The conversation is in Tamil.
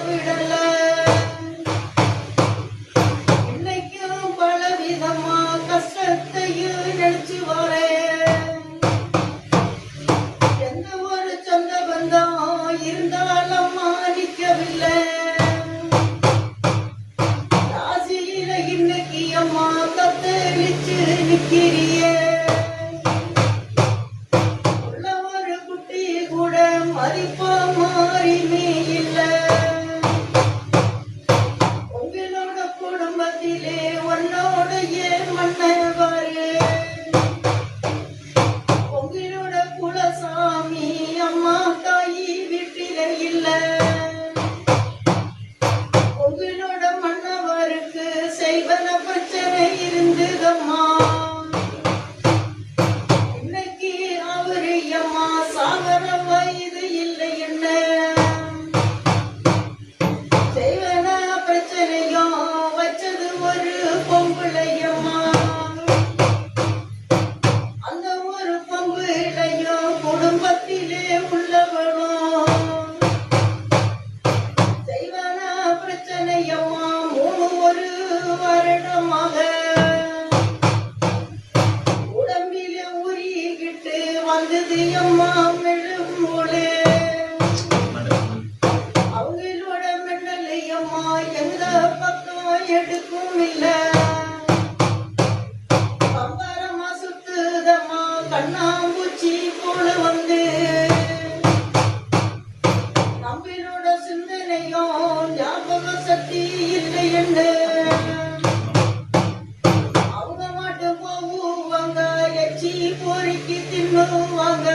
விடல இன்னைக்கும் பல விதமா கஷ்டத்தையும் நினைச்சு வரேன் எந்த ஒரு சொந்த பந்தம் இருந்தாலும் மாறிக்கவில்லை ராசியில இன்னைக்கு அம்மா தத்தளிச்சு நிக்கிறியே உள்ள ஒரு குட்டி கூட மதிப்பா மாறிமே இல்லை உங்களோட குடும்பத்திலே உன்னோட ஏன் மன்னவாரு உங்களோட குலசாமி அம்மா தாயி வீட்டில இல்ல உங்களோட மன்னவருக்கு செய்வன பிரச்சனை இருந்ததம்மா இன்னைக்கு அவரு அம்மா சாகர வயது இல்லை என்ன செய்வன பிரச்சனையும் வச்சது ஒரு பொம்பளையம்மா அந்த ஒரு பொம்பளையும் குடும்பத்திலே உள்ளவளும் செய்வன பிரச்சனையம்மா 3 வருடமாக உடம்பிலே உருகிட்டு வந்தது அம்மா மெழும்போலே அவங்களோட மெண்டலையம்மா எந்த பக்கம் எடுக்கும் இல்ல பம்பரமா சுத்துதம்மா கண்ணாம்பூச்சி போல வந்து நம்மளோட சிந்தனையும் ஞாபக சக்தி இல்லை என்று அவங்க மட்டும் போவாங்க எச்சி பொறுக்கி தின்னுவாங்க